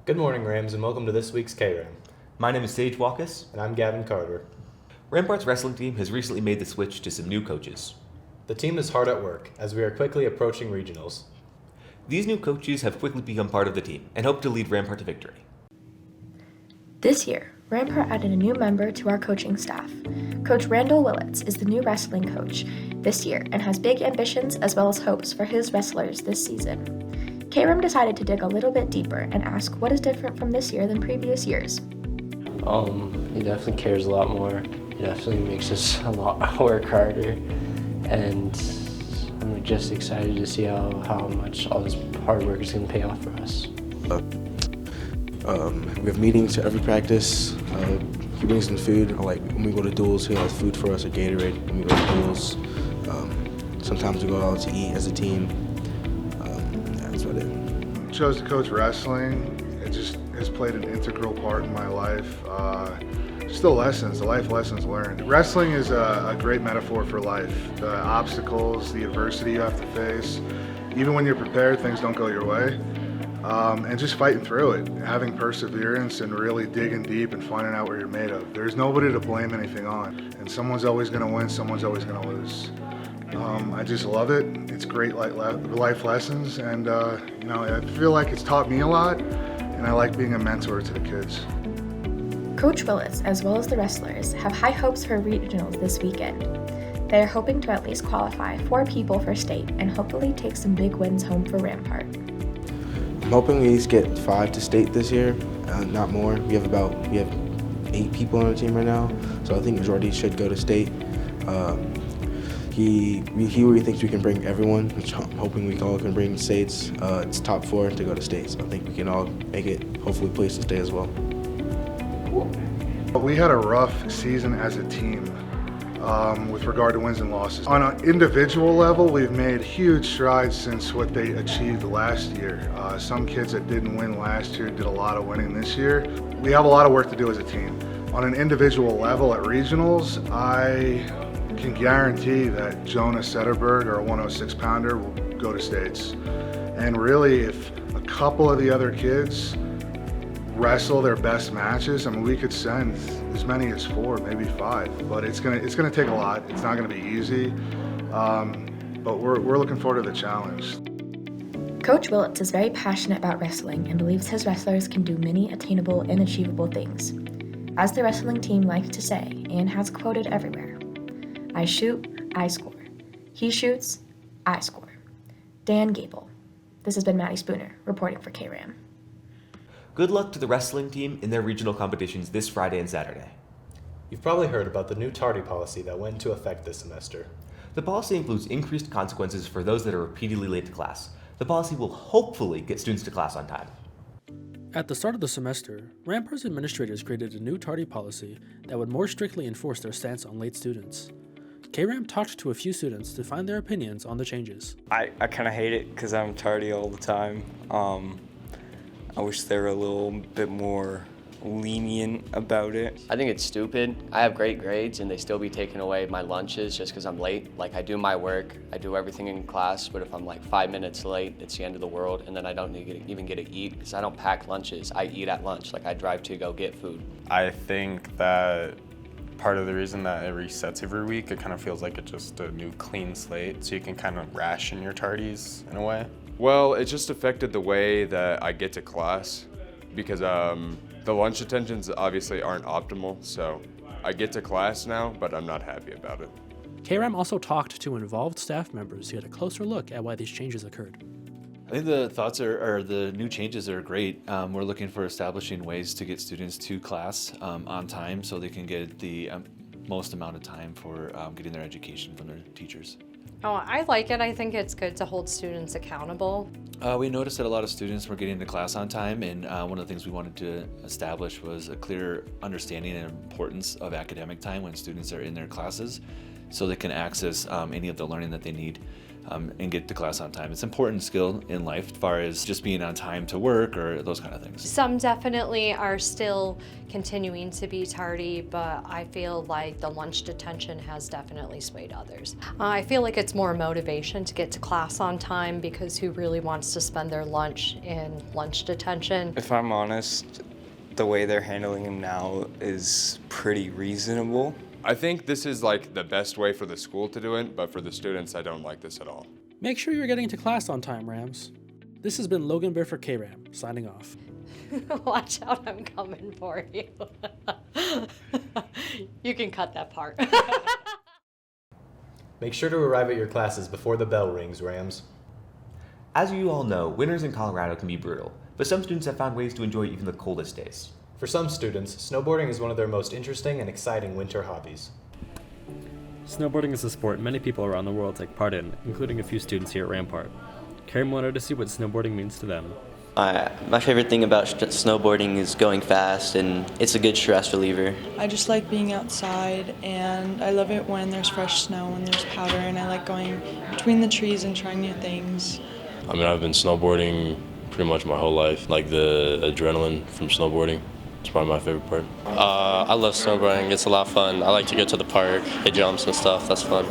Good morning, Rams, and welcome to this week's Kram. My name is Sage Walkus. And I'm Gavin Carter. Rampart's wrestling team has recently made the switch to some new coaches. The team is hard at work, as we are quickly approaching regionals. These new coaches have quickly become part of the team and hope to lead Rampart to victory. This year, Rampart added a new member to our coaching staff. Coach Randall Willits is the new wrestling coach this year and has big ambitions as well as hopes for his wrestlers this season. Kram decided to dig a little bit deeper and ask what is different from this year than previous years. He definitely cares a lot more. He definitely makes us a lot work harder, and I'm just excited to see how much all this hard work is going to pay off for us. We have meetings every practice. He brings in food. Like when we go to duels, he'll have food for us, a Gatorade. When we go to duels, sometimes we go out to eat as a team. That's about it. Chose to coach wrestling. It just has played an integral part in my life. Just the life lessons learned. Wrestling is a great metaphor for life. The obstacles, the adversity you have to face. Even when you're prepared, things don't go your way. And just fighting through it, having perseverance and really digging deep and finding out what you're made of. There's nobody to blame anything on. And someone's always going to win, someone's always going to lose. I just love it. It's great life lessons, and I feel like it's taught me a lot, and I like being a mentor to the kids. Coach Willits, as well as the wrestlers, have high hopes for regionals this weekend. They are hoping to at least qualify 4 people for state and hopefully take some big wins home for Rampart. I'm hoping we at least get 5 to state this year, not more. We have 8 people on the team right now, so I think majority should go to state. He really thinks we can bring everyone, which I'm hoping we all can bring states. It's top 4 to go to state, so I think we can all make it, hopefully place to state as well. We had a rough season as a team with regard to wins and losses. On an individual level, we've made huge strides since what they achieved last year. Some kids that didn't win last year did a lot of winning this year. We have a lot of work to do as a team. On an individual level at regionals, I can guarantee that Jonah Setterberg, our 106-pounder, will go to states. And really, if a couple of the other kids wrestle their best matches, I mean, we could send as many as 4, maybe 5. But it's gonna take a lot. It's not gonna be easy. But we're looking forward to the challenge. Coach Willits is very passionate about wrestling and believes his wrestlers can do many attainable and achievable things. As the wrestling team likes to say, and has quoted everywhere, I shoot, I score. He shoots, I score. Dan Gable. This has been Maddie Spooner, reporting for Kram. Good luck to the wrestling team in their regional competitions this Friday and Saturday. You've probably heard about the new Tardy Policy that went into effect this semester. The policy includes increased consequences for those that are repeatedly late to class. The policy will hopefully get students to class on time. At the start of the semester, Rampart's administrators created a new tardy policy that would more strictly enforce their stance on late students. Kram talked to a few students to find their opinions on the changes. I kind of hate it because I'm tardy all the time. I wish they were a little bit more lenient about it. I think it's stupid. I have great grades and they still be taking away my lunches just because I'm late. Like, I do my work, I do everything in class, but if I'm like 5 minutes late, it's the end of the world, and then I don't even get to eat because I don't pack lunches. I eat at lunch, like I drive to go get food. I think that part of the reason that it resets every week, it kind of feels like it's just a new clean slate, so you can kind of ration your tardies in a way. Well, it just affected the way that I get to class because the lunch attentions obviously aren't optimal, so I get to class now, but I'm not happy about it. Kram also talked to involved staff members to get a closer look at why these changes occurred. I think the thoughts are the new changes are great. We're looking for establishing ways to get students to class on time so they can get the most amount of time for getting their education from their teachers. Oh, I like it. I think it's good to hold students accountable. We noticed that a lot of students were getting to class on time, and one of the things we wanted to establish was a clear understanding and importance of academic time when students are in their classes so they can access any of the learning that they need. and get to class on time. It's an important skill in life as far as just being on time to work or those kind of things. Some definitely are still continuing to be tardy, but I feel like the lunch detention has definitely swayed others. I feel like it's more motivation to get to class on time, because who really wants to spend their lunch in lunch detention? If I'm honest, the way they're handling him now is pretty reasonable. I think this is like the best way for the school to do it, but for the students, I don't like this at all. Make sure you're getting to class on time, Rams. This has been Logan Bear for Kram, signing off. Watch out, I'm coming for you. You can cut that part. Make sure to arrive at your classes before the bell rings, Rams. As you all know, winters in Colorado can be brutal, but some students have found ways to enjoy even the coldest days. For some students, snowboarding is one of their most interesting and exciting winter hobbies. Snowboarding is a sport many people around the world take part in, including a few students here at Rampart. Kram wanted to see what snowboarding means to them. My favorite thing about snowboarding is going fast, and it's a good stress reliever. I just like being outside, and I love it when there's fresh snow and there's powder, and I like going between the trees and trying new things. I mean, I've been snowboarding pretty much my whole life. Like the adrenaline from snowboarding. It's probably my favorite part. I love snowboarding. It's a lot of fun. I like to go to the park, hit jumps and stuff. That's fun.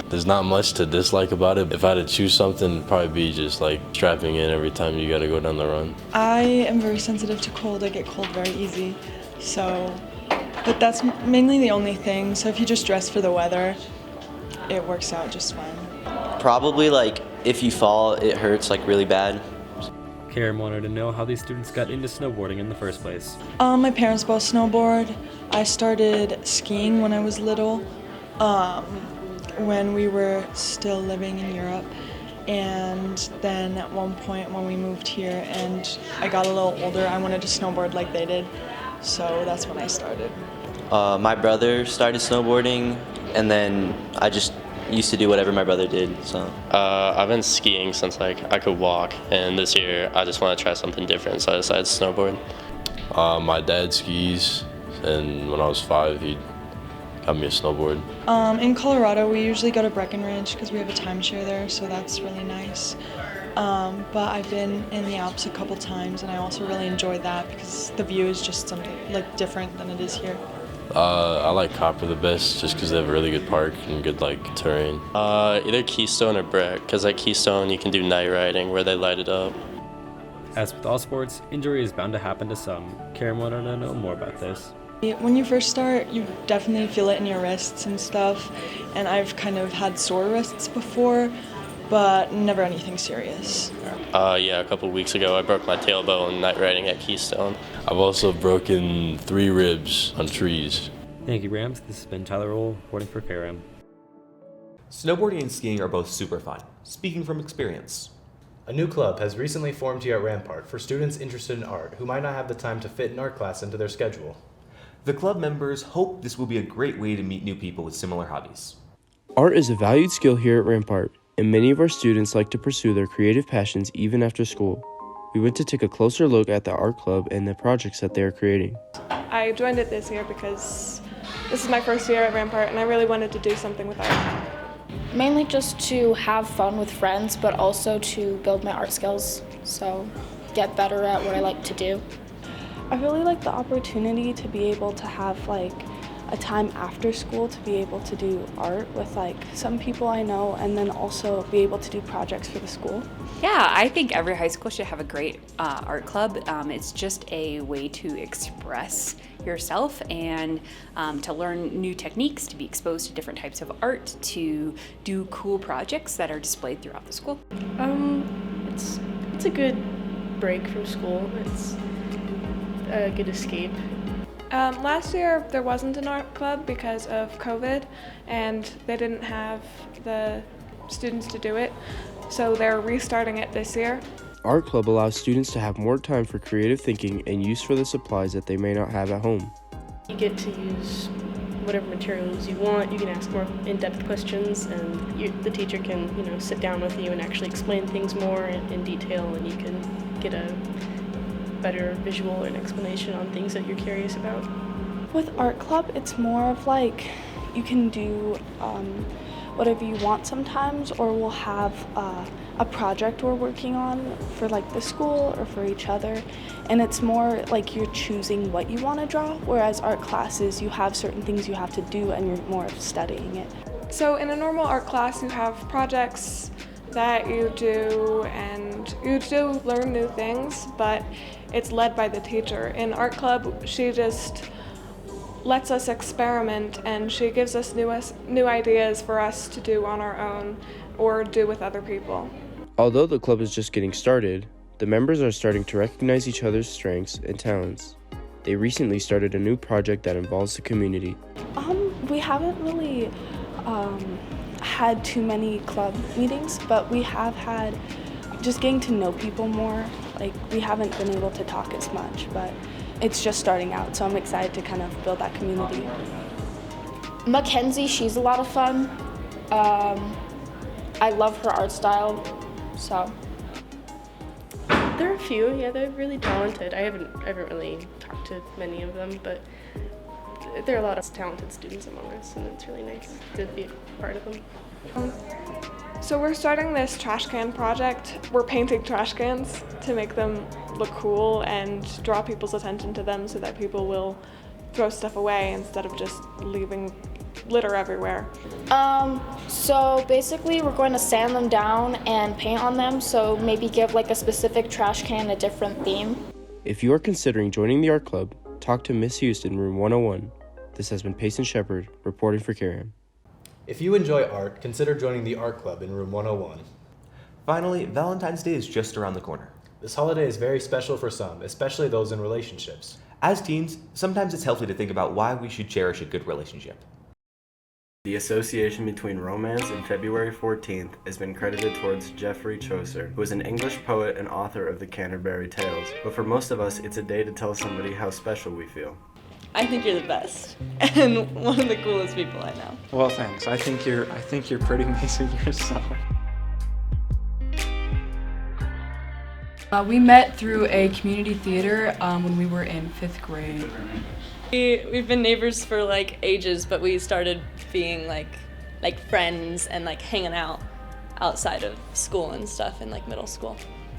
There's not much to dislike about it. If I had to choose something, it'd probably be just like strapping in every time you got to go down the run. I am very sensitive to cold. I get cold very easy. But that's mainly the only thing. So if you just dress for the weather, it works out just fine. Probably like if you fall, it hurts like really bad. Kram wanted to know how these students got into snowboarding in the first place. My parents both snowboard. I started skiing when I was little, when we were still living in Europe. And then at one point when we moved here and I got a little older, I wanted to snowboard like they did. So that's when I started. My brother started snowboarding, and then I just used to do whatever my brother did. So I've been skiing since I could walk, and this year I just want to try something different, so I decided to snowboard. My dad skis, and when I was 5, he got me a snowboard. In Colorado, we usually go to Breckenridge because we have a timeshare there, so that's really nice. But I've been in the Alps a couple times, and I also really enjoy that because the view is just something like different than it is here. I like Copper the best just because they have a really good park and good like terrain. Either Keystone or Breck, because at Keystone you can do night riding where they light it up. As with all sports, injury is bound to happen to some. Kram wanted to know more about this. When you first start, you definitely feel it in your wrists and stuff, and I've kind of had sore wrists before, but never anything serious. Yeah, a couple weeks ago I broke my tailbone night riding at Keystone. I've also broken 3 ribs on trees. Thank you, Rams. This has been Tyler Roll, reporting for Kram. Snowboarding and skiing are both super fun, speaking from experience. A new club has recently formed here at Rampart for students interested in art who might not have the time to fit an art class into their schedule. The club members hope this will be a great way to meet new people with similar hobbies. Art is a valued skill here at Rampart, and many of our students like to pursue their creative passions even after school. We went to take a closer look at the art club and the projects that they are creating. I joined it this year because this is my first year at Rampart and I really wanted to do something with art. Mainly just to have fun with friends, but also to build my art skills, so get better at what I like to do. I really like the opportunity to be able to have like a time after school to be able to do art with like some people I know, and then also be able to do projects for the school. Yeah, I think every high school should have a great art club. It's just a way to express yourself and to learn new techniques, to be exposed to different types of art, to do cool projects that are displayed throughout the school. It's a good break from school. It's a good escape. Last year there wasn't an art club because of COVID, and they didn't have the students to do it, so they're restarting it this year. Art club allows students to have more time for creative thinking and use for the supplies that they may not have at home. You get to use whatever materials you want. You can ask more in-depth questions, and the teacher can, sit down with you and actually explain things more in detail, and you can get a better visual and explanation on things that you're curious about. With art club, it's more of like you can do whatever you want sometimes, or we'll have a project we're working on for like the school or for each other, and it's more like you're choosing what you want to draw, whereas art classes you have certain things you have to do and you're more of studying it. So in a normal art class you have projects that you do, and you do learn new things, but it's led by the teacher. In art club, she just lets us experiment, and she gives us new ideas for us to do on our own or do with other people. Although the club is just getting started, the members are starting to recognize each other's strengths and talents. They recently started a new project that involves the community. We haven't really had too many club meetings, but we have had just getting to know people more. Like, we haven't been able to talk as much, but it's just starting out, so I'm excited to kind of build that community. Mackenzie, she's a lot of fun. I love her art style, so. There are a few, yeah, they're really talented. I haven't really talked to many of them, but there are a lot of talented students among us, and it's really nice to be a part of them. So we're starting this trash can project. We're painting trash cans to make them look cool and draw people's attention to them so that people will throw stuff away instead of just leaving litter everywhere. So basically we're going to sand them down and paint on them, so maybe give like a specific trash can a different theme. If you are considering joining the art club, talk to Miss Houston, room 101. This has been Payson Shepard, reporting for Kram. If you enjoy art, consider joining the art club in room 101. Finally, Valentine's Day is just around the corner. This holiday is very special for some, especially those in relationships. As teens, sometimes it's healthy to think about why we should cherish a good relationship. The association between romance and February 14th has been credited towards Geoffrey Chaucer, who is an English poet and author of the Canterbury Tales. But for most of us, it's a day to tell somebody how special we feel. I think you're the best and one of the coolest people I know. Well, thanks. I think you're pretty amazing yourself. We met through a community theater when we were in 5th grade. We've been neighbors for like ages, but we started being like friends and like hanging out outside of school and stuff in like middle school.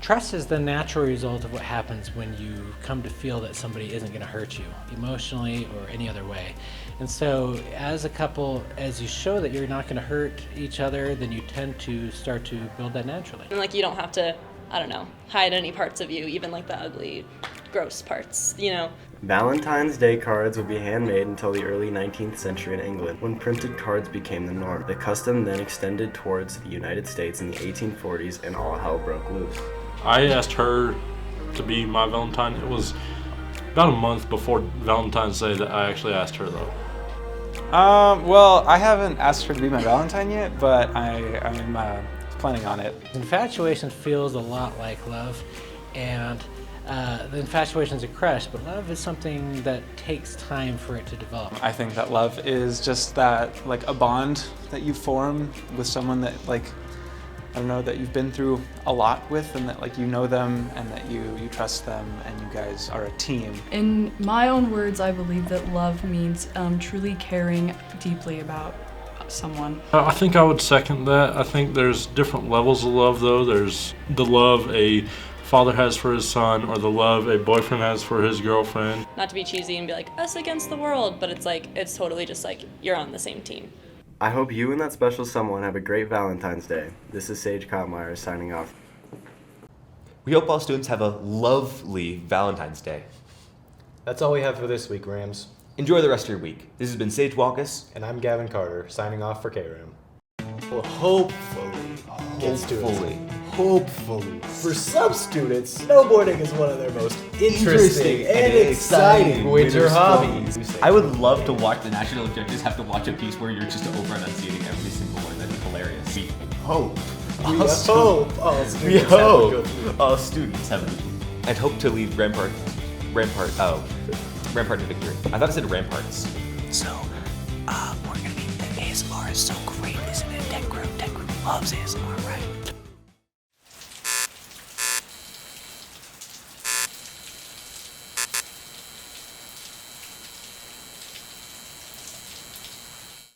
Trust is the natural result of what happens when you come to feel that somebody isn't going to hurt you emotionally or any other way. And so as a couple, as you show that you're not going to hurt each other, then you tend to start to build that naturally. And like you don't have to, I don't know, hide any parts of you, even like the ugly, gross parts, you know. Valentine's Day cards would be handmade until the early 19th century in England, when printed cards became the norm. The custom then extended towards the United States in the 1840s, and all hell broke loose. I asked her to be my Valentine. It was about a month before Valentine's Day that I actually asked her, though. Well, I haven't asked her to be my Valentine yet, but I'm planning on it. Infatuation feels a lot like love, and the infatuation's a crush, but love is something that takes time for it to develop. I think that love is just that, like, a bond that you form with someone that, like, I don't know, that you've been through a lot with, and that like you know them and that you trust them and you guys are a team. In my own words, I believe that love means truly caring deeply about someone. I think I would second that. I think there's different levels of love, though. There's the love a father has for his son, or the love a boyfriend has for his girlfriend. Not to be cheesy and be like us against the world, but it's like, it's totally just like you're on the same team. I hope you and that special someone have a great Valentine's Day. This is Sage Kottmeyer signing off. We hope all students have a lovely Valentine's Day. That's all we have for this week, Rams. Enjoy the rest of your week. This has been Sage Walkus. And I'm Gavin Carter, signing off for Kram. Well, hopefully, for some students, snowboarding is one of their most interesting and exciting winter hobbies. I would love to watch the national judges have to watch a piece where you're just over enunciating every single word. That'd be hilarious. We hope all students have a good week. And hope to lead Rampart to victory. I thought I said Ramparts. So, we're gonna be, ASMR is so great, isn't it? Tech Group loves ASMR, right?